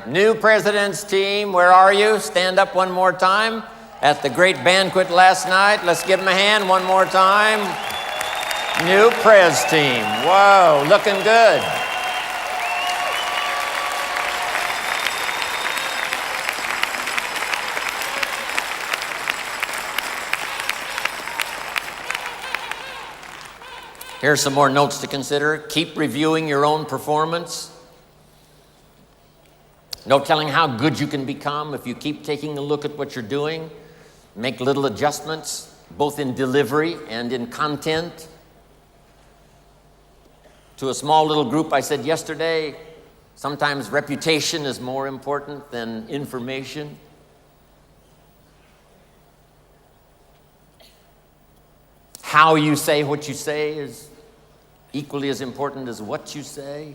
New president's team, where are you? Stand up one more time. At the great banquet last night. Let's give them a hand one more time. New Prez team. Whoa, looking good. Here's some more notes to consider. Keep reviewing your own performance. No telling how good you can become if you keep taking a look at what you're doing. Make little adjustments, both in delivery and in content. To a small little group, I said yesterday, sometimes reputation is more important than information. How you say what you say is equally as important as what you say.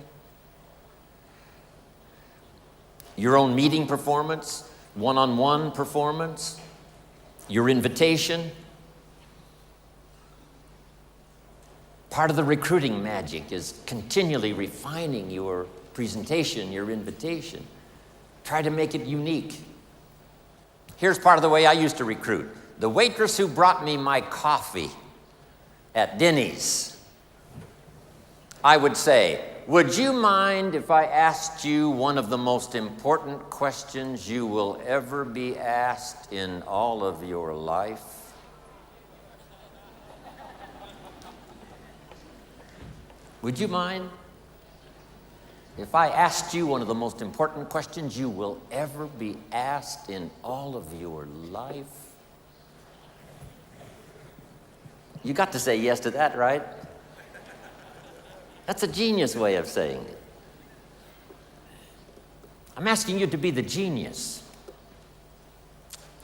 Your own meeting performance, one-on-one performance, your invitation. Part of the recruiting magic is continually refining your presentation, your invitation. Try to make it unique. Here's part of the way I used to recruit. The waitress who brought me my coffee at Denny's, I would say, would you mind if I asked you one of the most important questions you will ever be asked in all of your life? Would you mind if I asked you one of the most important questions you will ever be asked in all of your life? You got to say yes to that, right? That's a genius way of saying it. I'm asking you to be the genius.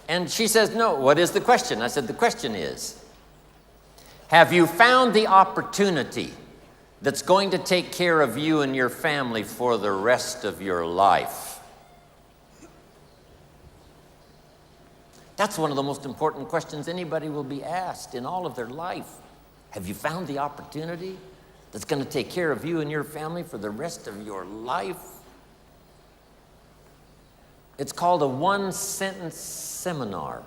And she says, no, what is the question? I said, the question is, have you found the opportunity that's going to take care of you and your family for the rest of your life? That's one of the most important questions anybody will be asked in all of their life. Have you found the opportunity that's going to take care of you and your family for the rest of your life? It's called a one-sentence seminar.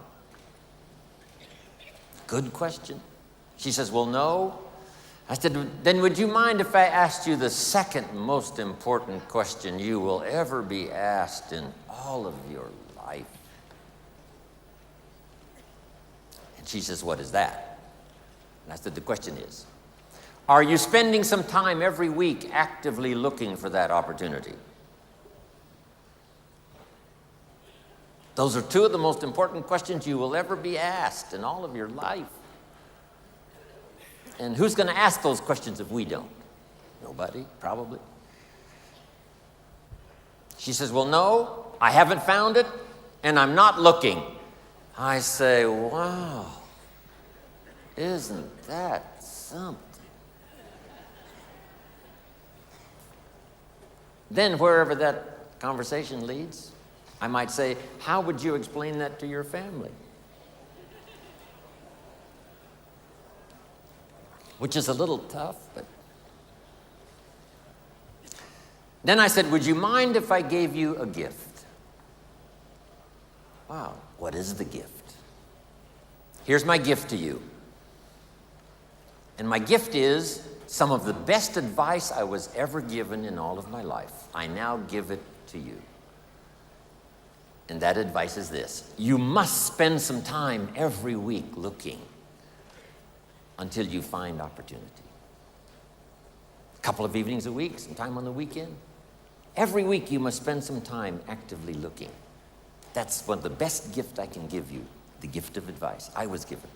Good question. She says, well, no. I said, then would you mind if I asked you the second most important question you will ever be asked in all of your life? And she says, what is that? And I said, the question is, are you spending some time every week actively looking for that opportunity? Those are two of the most important questions you will ever be asked in all of your life. And who's going to ask those questions if we don't? Nobody, probably. She says, well, no, I haven't found it, and I'm not looking. I say, wow, isn't that something? Then wherever that conversation leads, I might say, how would you explain that to your family? Which is a little tough, but... Then I said, would you mind if I gave you a gift? Wow, what is the gift? Here's my gift to you. And my gift is some of the best advice I was ever given in all of my life. I now give it to you. And that advice is this: you must spend some time every week looking until you find opportunity. A couple of evenings a week, some time on the weekend. Every week you must spend some time actively looking. That's one of the best gifts I can give you, the gift of advice I was given.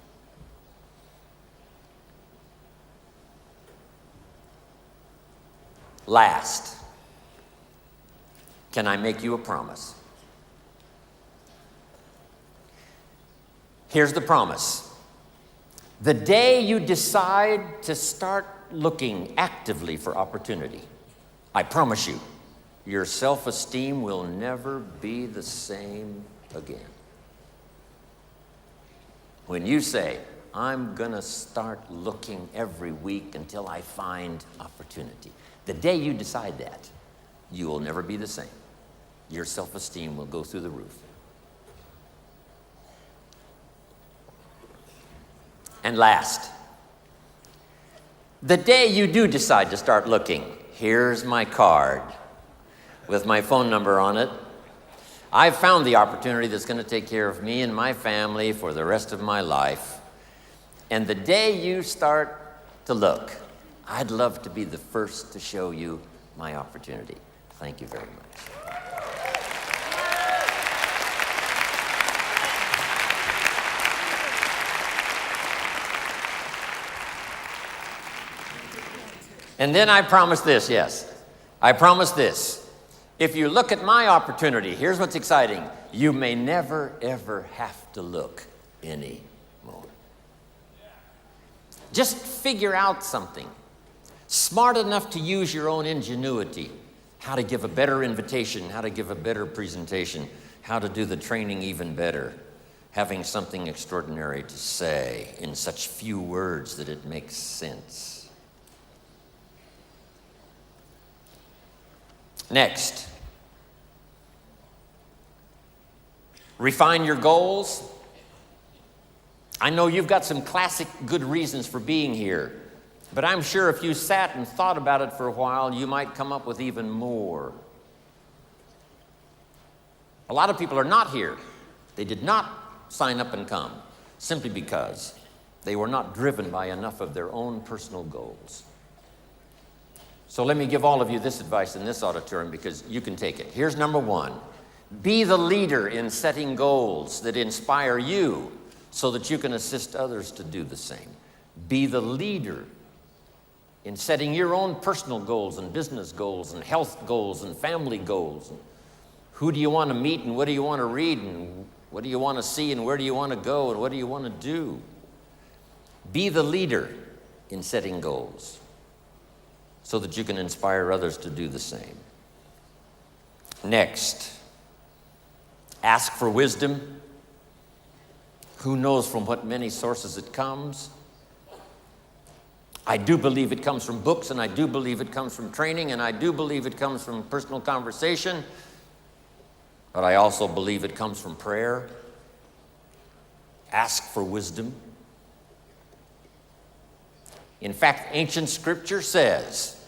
Last, can I make you a promise? Here's the promise. The day you decide to start looking actively for opportunity, I promise you, your self-esteem will never be the same again. When you say, I'm going to start looking every week until I find opportunity, the day you decide that, you will never be the same. your self-esteem will go through the roof. And last, the day you do decide to start looking, here's my card with my phone number on it. I've found the opportunity that's going to take care of me and my family for the rest of my life. And the day you start to look, I'd love to be the first to show you my opportunity. Thank you very much. And then I promise this, yes. I promise this. If you look at my opportunity, here's what's exciting. You may never, ever have to look anymore. Just figure out something. Smart enough to use your own ingenuity. How to give a better invitation, how to give a better presentation, how to do the training even better. Having something extraordinary to say in such few words that it makes sense. Next, refine your goals. I know you've got some classic good reasons for being here, but I'm sure if you sat and thought about it for a while, you might come up with even more. A lot of people are not here. They did not sign up and come simply because they were not driven by enough of their own personal goals. So let me give all of you this advice in this auditorium because you can take it. Here's number one. Be the leader in setting goals that inspire you so that you can assist others to do the same. Be the leader in setting your own personal goals and business goals and health goals and family goals. Who do you want to meet and what do you want to read and what do you want to see and where do you want to go and what do you want to do? Be the leader in setting goals so that you can inspire others to do the same. Next, ask for wisdom. Who knows from what many sources it comes? I do believe it comes from books, and I do believe it comes from training, and I do believe it comes from personal conversation, but I also believe it comes from prayer. Ask for wisdom. In fact, ancient scripture says,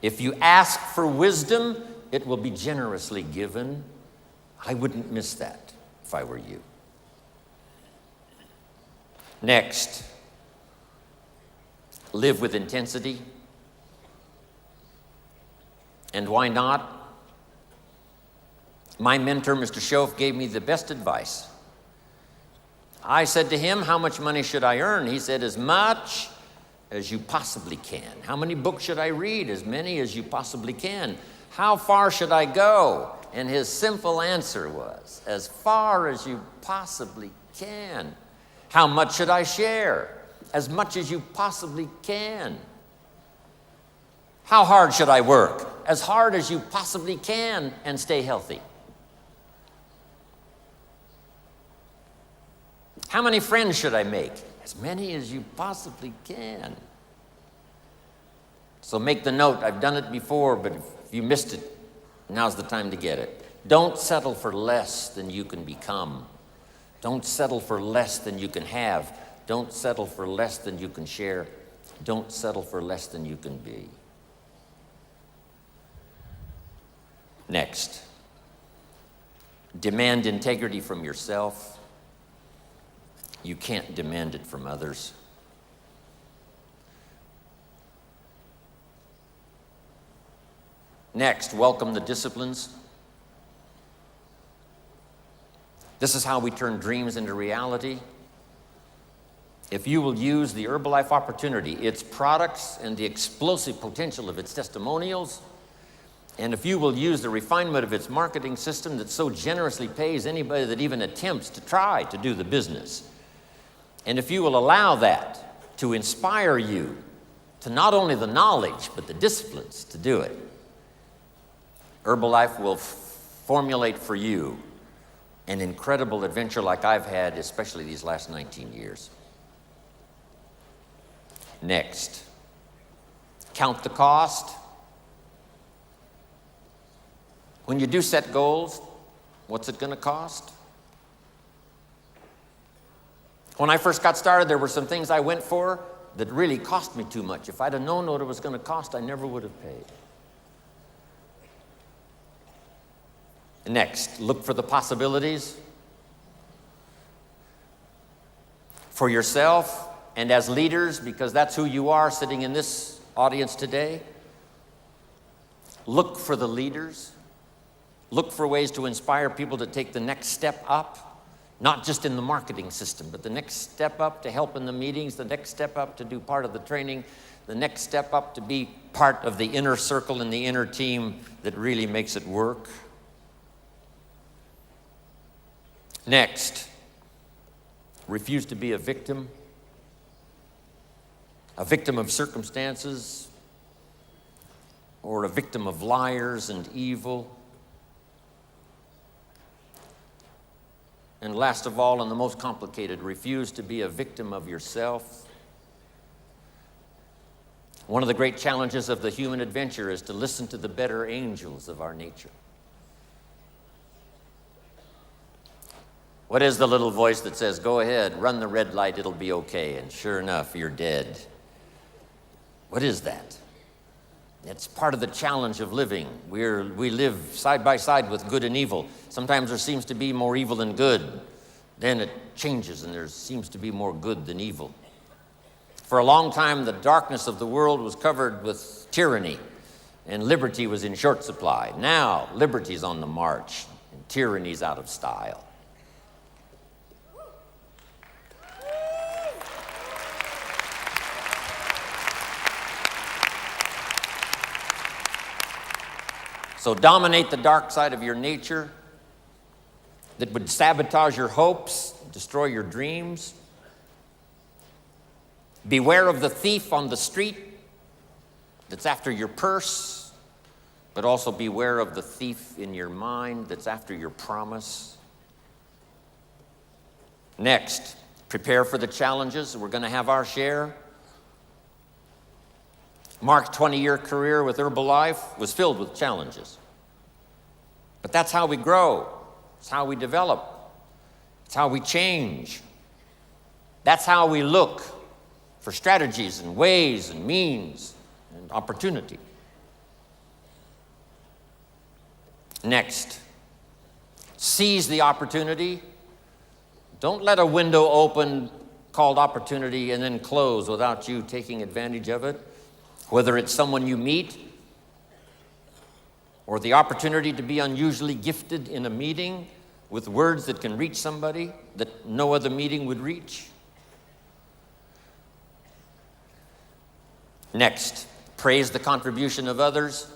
if you ask for wisdom, it will be generously given. I wouldn't miss that if I were you. Next, live with intensity. And why not? My mentor, Mr. Schoaf, gave me the best advice. I said to him, how much money should I earn? He said, as much as you possibly can. How many books should I read? As many as you possibly can. How far should I go? And his simple answer was, as far as you possibly can. How much should I share? As much as you possibly can. How hard should I work? As hard as you possibly can and stay healthy. How many friends should I make? As many as you possibly can. So make the note. I've done it before, but if you missed it, now's the time to get it. Don't settle for less than you can become. Don't settle for less than you can have. Don't settle for less than you can share. Don't settle for less than you can be. Next, demand integrity from yourself. You can't demand it from others. Next, welcome the disciplines. This is how we turn dreams into reality. If you will use the Herbalife opportunity, its products, and the explosive potential of its testimonials, and if you will use the refinement of its marketing system that so generously pays anybody that even attempts to try to do the business, and if you will allow that to inspire you to not only the knowledge, but the disciplines to do it, Herbalife will formulate for you an incredible adventure like I've had, especially these last 19 years. Next, count the cost. When you do set goals, what's it going to cost? When I first got started, there were some things I went for that really cost me too much. If I'd have known what it was going to cost, I never would have paid. Next, look for the possibilities for yourself and as leaders, because that's who you are sitting in this audience today. Look for the leaders. Look for ways to inspire people to take the next step up, not just in the marketing system, but the next step up to help in the meetings, the next step up to do part of the training, the next step up to be part of the inner circle and the inner team that really makes it work. Next, refuse to be a victim of circumstances, or a victim of liars and evil. And last of all, and the most complicated, refuse to be a victim of yourself. One of the great challenges of the human adventure is to listen to the better angels of our nature. What is the little voice that says, go ahead, run the red light, it'll be okay, and sure enough, you're dead? What is that? It's part of the challenge of living. We live side by side with good and evil. Sometimes there seems to be more evil than good. Then it changes and there seems to be more good than evil. For a long time, the darkness of the world was covered with tyranny, and liberty was in short supply. Now, liberty's on the march, and tyranny's out of style. So dominate the dark side of your nature that would sabotage your hopes, destroy your dreams. Beware of the thief on the street that's after your purse, but also beware of the thief in your mind that's after your promise. Next, prepare for the challenges. We're going to have our share. Mark's 20-year career with Herbalife was filled with challenges. But that's how we grow. It's how we develop. It's how we change. That's how we look for strategies and ways and means and opportunity. Next, seize the opportunity. Don't let a window open called opportunity and then close without you taking advantage of it. Whether it's someone you meet, or the opportunity to be unusually gifted in a meeting with words that can reach somebody that no other meeting would reach. Next, praise the contribution of others.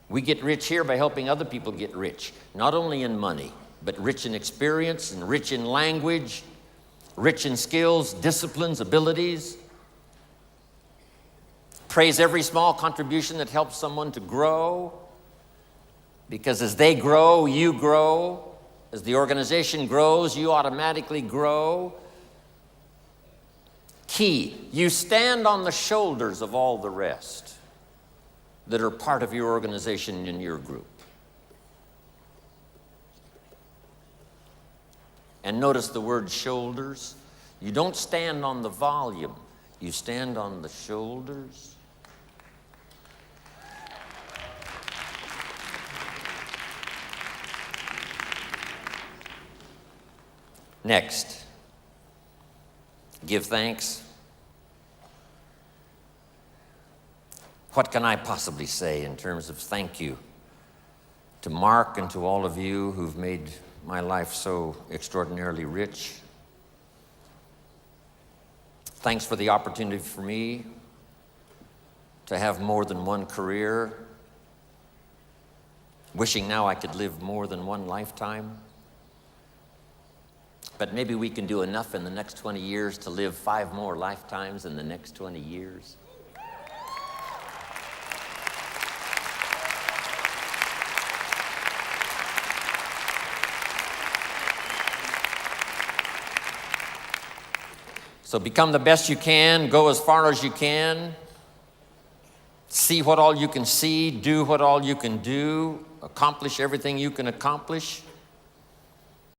We get rich here by helping other people get rich, not only in money, but rich in experience and rich in language, rich in skills, disciplines, abilities. Praise every small contribution that helps someone to grow, because as they grow, you grow. As the organization grows, you automatically grow. Key, you stand on the shoulders of all the rest that are part of your organization and your group. And notice the word shoulders. You don't stand on the volume, you stand on the shoulders. Next, give thanks. What can I possibly say in terms of thank you to Mark and to all of you who've made my life so extraordinarily rich? Thanks for the opportunity for me to have more than one career, wishing now I could live more than one lifetime. But maybe we can do enough in the next 20 years to live 5 more lifetimes in the next 20 years. So become the best you can, go as far as you can, see what all you can see, do what all you can do, accomplish everything you can accomplish.